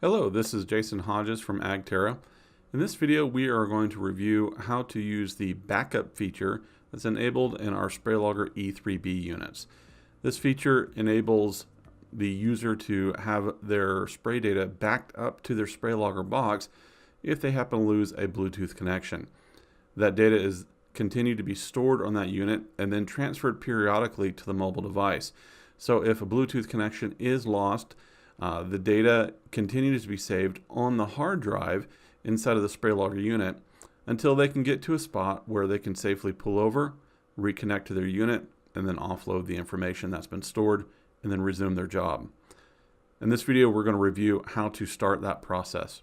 Hello, this is Jason Hodges from AgTerra. In this video, we are going to review how to use the backup feature that's enabled in our SprayLogger E3B units. This feature enables the user to have their spray data backed up to their SprayLogger box if they happen to lose a Bluetooth connection. That data is continued to be stored on that unit and then transferred periodically to the mobile device. So if a Bluetooth connection is lost, the data continues to be saved on the hard drive inside of the SprayLogger unit until they can get to a spot where they can safely pull over, reconnect to their unit, and then offload the information that's been stored and then resume their job. In this video, we're going to review how to start that process.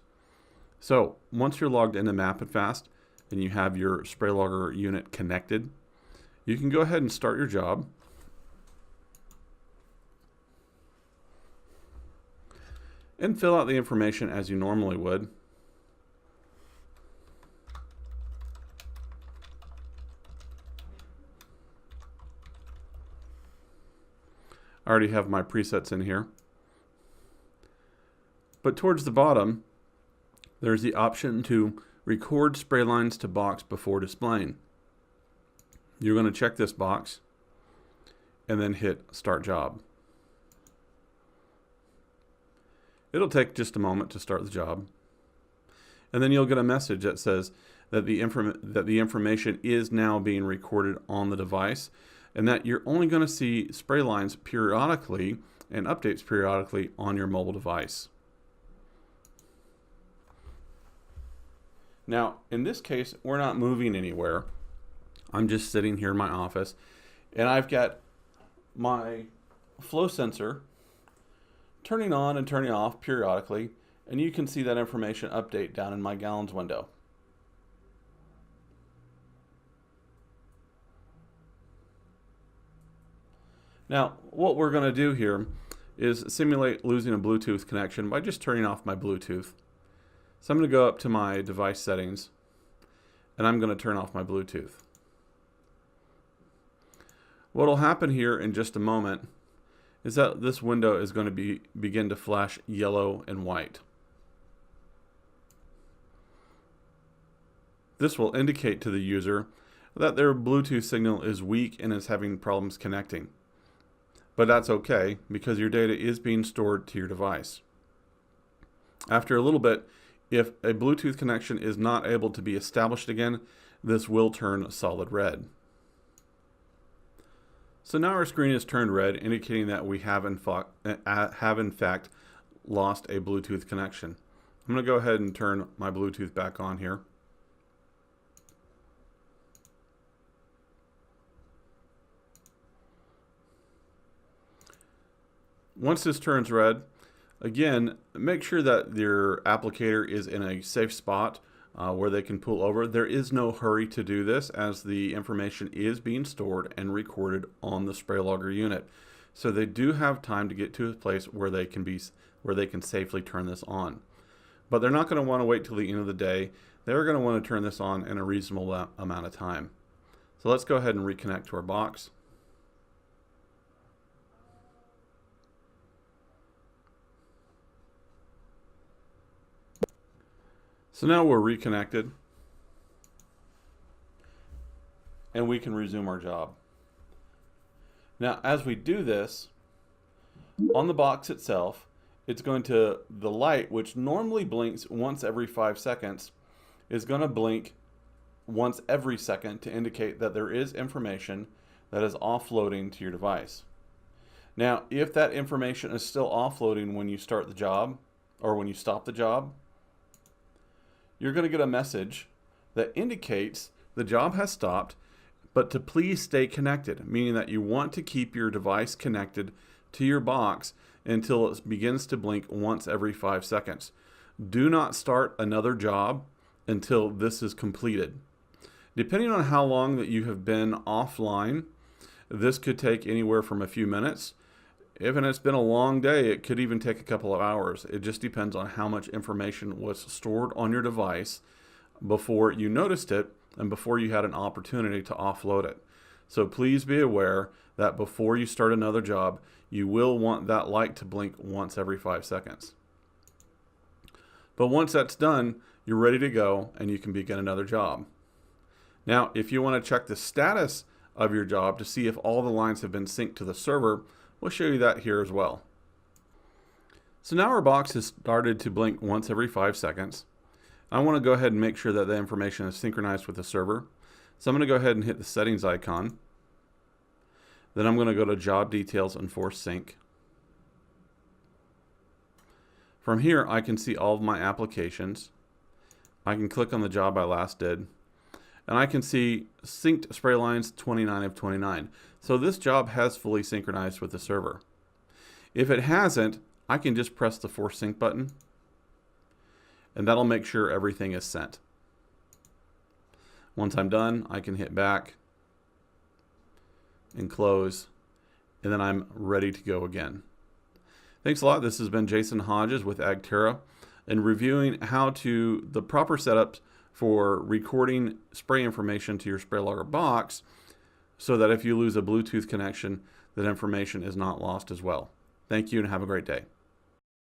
So once you're logged into MapItFast and you have your SprayLogger unit connected, you can go ahead and start your job. And fill out the information as you normally would. I already have my presets in here. But towards the bottom, there's the option to record spray lines to box before displaying. You're going to check this box and then hit Start Job. It'll take just a moment to start the job. And then you'll get a message that says that the information is now being recorded on the device and that you're only going to see spray lines periodically and updates periodically on your mobile device. Now, in this case, we're not moving anywhere. I'm just sitting here in my office and I've got my flow sensor turning on and turning off periodically, and you can see that information update down in my gallons window. Now, what we're going to do here is simulate losing a Bluetooth connection by just turning off my Bluetooth. So I'm going to go up to my device settings, and I'm going to turn off my Bluetooth. What will happen here in just a moment is that this window is going to begin to flash yellow and white. This will indicate to the user that their Bluetooth signal is weak and is having problems connecting. But that's okay because your data is being stored to your device. After a little bit, if a Bluetooth connection is not able to be established again, this will turn solid red. So now our screen is turned red, indicating that we have in fact lost a Bluetooth connection. I'm going to go ahead and turn my Bluetooth back on here. Once this turns red, again, make sure that your applicator is in a safe spot where they can pull over. There is no hurry to do this as the information is being stored and recorded on the SprayLogger unit. So they do have time to get to a place where they can safely turn this on. But they're not going to want to wait till the end of the day. They're going to want to turn this on in a reasonable amount of time. So let's go ahead and reconnect to our box. So now we're reconnected and we can resume our job. Now, as we do this, on the box itself, the light, which normally blinks once every 5 seconds, is going to blink once every second to indicate that there is information that is offloading to your device. Now, if that information is still offloading when you start the job or when you stop the job, you're going to get a message that indicates the job has stopped, but to please stay connected, meaning that you want to keep your device connected to your box until it begins to blink once every 5 seconds. Do not start another job until this is completed. Depending on how long that you have been offline, this could take anywhere from a few minutes. If it's been a long day, it could even take a couple of hours. It just depends on how much information was stored on your device before you noticed it and before you had an opportunity to offload it. So please be aware that before you start another job, you will want that light to blink once every 5 seconds. But once that's done, you're ready to go and you can begin another job. Now, if you want to check the status of your job to see if all the lines have been synced to the server, we'll show you that here as well. So now our box has started to blink once every 5 seconds. I want to go ahead and make sure that the information is synchronized with the server. So I'm going to go ahead and hit the settings icon. Then I'm going to go to job details and force sync. From here, I can see all of my applications. I can click on the job I last did. And I can see synced spray lines 29 of 29. So this job has fully synchronized with the server. If it hasn't, I can just press the force sync button. And that'll make sure everything is sent. Once I'm done, I can hit back and close. And then I'm ready to go again. Thanks a lot. This has been Jason Hodges with Agterra and reviewing how to the proper setups for recording spray information to your SprayLogger box so that if you lose a Bluetooth connection, that information is not lost as well. Thank you and have a great day.